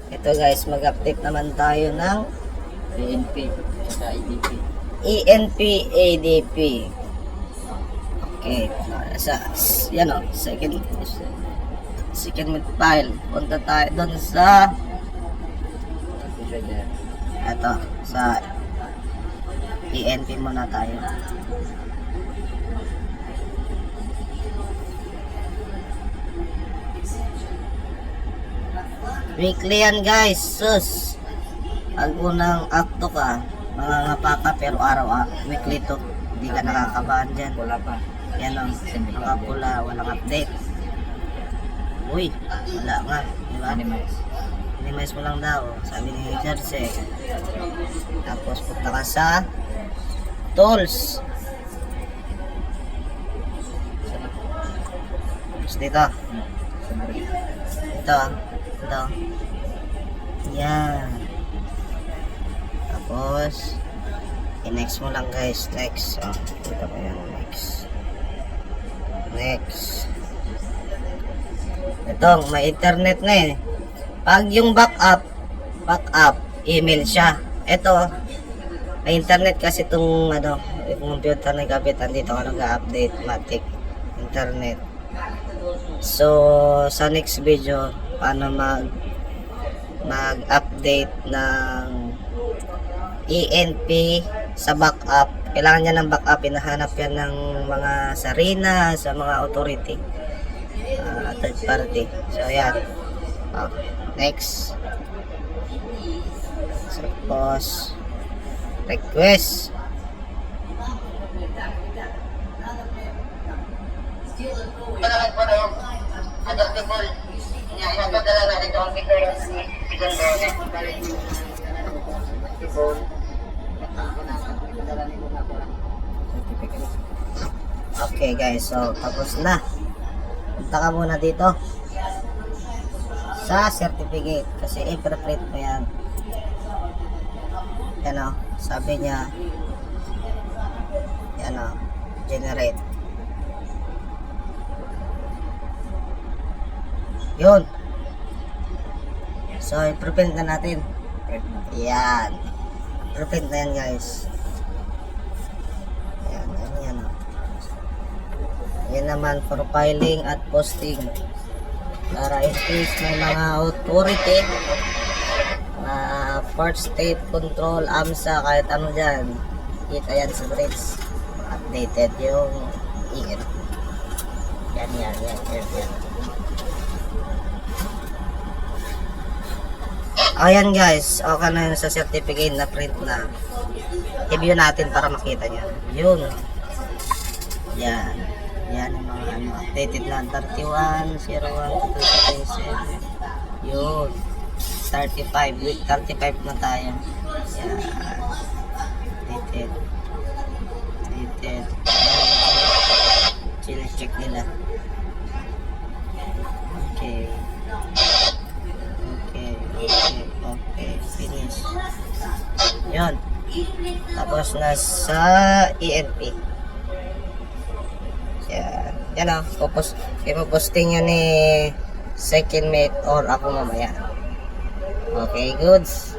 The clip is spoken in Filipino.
Ito guys, mag-update naman tayo ng PNP sa IDP. ENP ADP. Okay, yan o, second file. Punta tayo doon sa ito, sa ENP muna tayo. Weekly yan guys, sus. Pag unang akto ka, mangangapa ka, pero weekly to. Hindi ka nakakabahan dyan. Wala pa. Yan o, mga pula, walang update. Uy, wala nga, diba? Minimize mo lang daw, sabi ni Jersey. Tapos punta ka sa tools. Tapos dito. Ito. Yan. Tapos i-next mo lang guys. Next. Dito ko yan. Next. Ito, may internet na eh. Pag yung backup, email siya. Ito, may internet kasi itong yung computer na gabitan dito ka nag-update, matic internet. So, sa next video, paano mag-update ng ENP sa backup. Kailangan niya ng backup, hinahanap yan ng mga sarina, sa mga authority, third party. So, yan. Next. Tapos, request. Okay guys, so tapos na. Punta ka muna dito sa certificate kasi i-print mo yan. Yan o, sabi niya yan o, generate. Yun. So, i-print na natin. Yan. Print na yan guys. Yan o. Yan naman for filing at posting. Para in case may mga authority na first state control, AMSA, kahit ano dyan, kita yan sa grids. Updated yung EN. Yan. Ayan guys, okay na yun sa certificate na print na. I-view natin para makita nyo. Yun. Yan yung mga updated na 31/01/2027. Yun. 35, week 35 na tayo. Yan. Updated. Check nila. Okay, finish. Yun. Tapos nasa ENP. Yan o, ipoposting yan ni second mate or ako mamaya. Okay, goods.